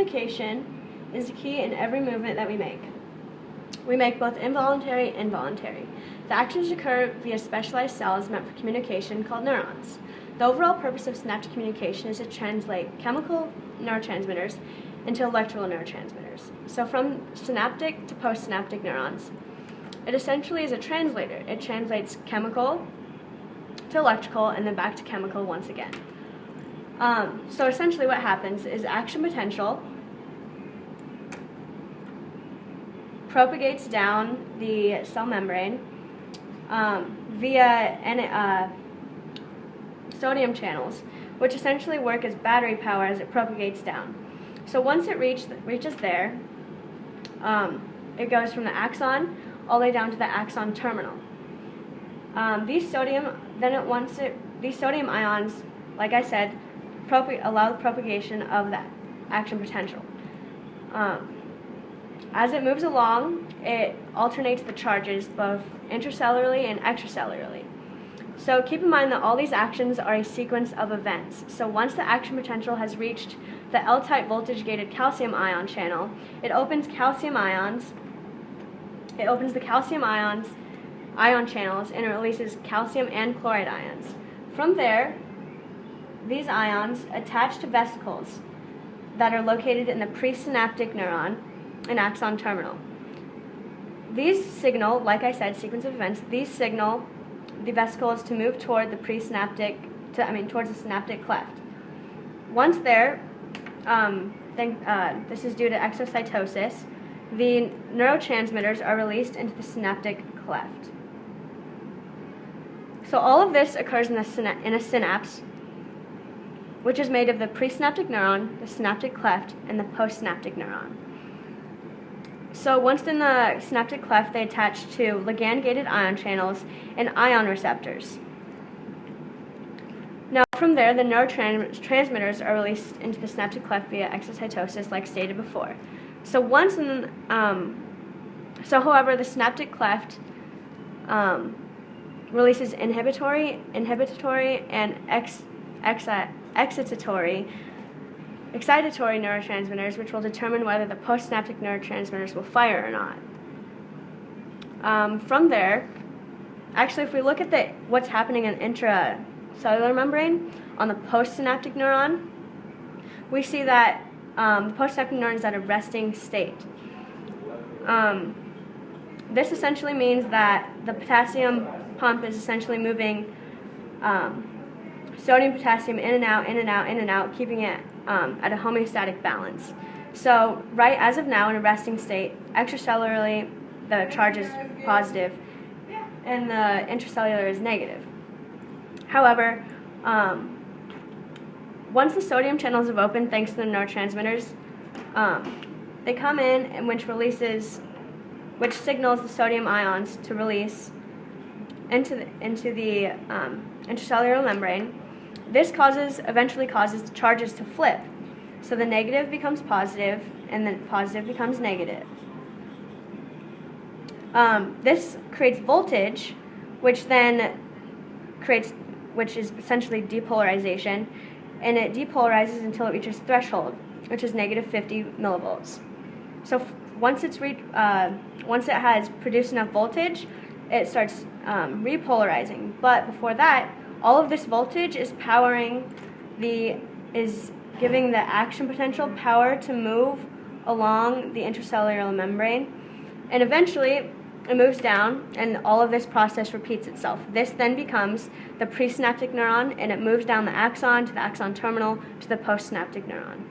communication is the key in every movement that we make. We make both involuntary and voluntary. The actions occur via specialized cells meant for communication called neurons. The overall purpose of synaptic communication is to translate chemical neurotransmitters into electrical neurotransmitters. So from synaptic to postsynaptic neurons. It essentially is a translator. It translates chemical to electrical and then back to chemical once again. So essentially what happens is action potential propagates down the cell membrane via sodium channels, which essentially work as battery power as it propagates down. So once it reaches there, it goes from the axon all the way down to the axon terminal. These sodium ions, like I said, allow the propagation of that action potential. As it moves along, it alternates the charges both intracellularly and extracellularly. So keep in mind that all these actions are a sequence of events. So once the action potential has reached the L-type voltage-gated calcium ion channel, it opens the calcium ion channels, and it releases calcium and chloride ions. From there, these ions attach to vesicles that are located in the presynaptic neuron and axon terminal. These signal, like I said, sequence of events, these signal the vesicles to move toward the towards the synaptic cleft. Once there, this is due to exocytosis, the neurotransmitters are released into the synaptic cleft. So all of this occurs in a synapse, which is made of the presynaptic neuron, the synaptic cleft, and the postsynaptic neuron. So once in the synaptic cleft, they attach to ligand-gated ion channels and ion receptors. Now from there, the neurotransmitters are released into the synaptic cleft via exocytosis, like stated before. So however, the synaptic cleft releases inhibitory, and excitatory neurotransmitters, which will determine whether the postsynaptic neurotransmitters will fire or not. From there, actually, if we look at what's happening in intracellular membrane on the postsynaptic neuron, we see that the postsynaptic neuron is at a resting state. This essentially means that the potassium pump is essentially moving sodium, potassium in and out, in and out, in and out, keeping it at a homeostatic balance. So right as of now, in a resting state, extracellularly the charge is positive and the intracellular is negative. However, once the sodium channels have opened thanks to the neurotransmitters, they come in, and which signals the sodium ions to release into the intracellular membrane. This eventually causes the charges to flip. So the negative becomes positive, and then positive becomes negative. This creates voltage, which is essentially depolarization, and it depolarizes until it reaches threshold, which is negative 50 millivolts. So once it has produced enough voltage, it starts repolarizing. But before that, all of this voltage is giving the action potential power to move along the intracellular membrane, and eventually it moves down, and all of this process repeats itself. This then becomes the presynaptic neuron, and it moves down the axon to the axon terminal to the postsynaptic neuron.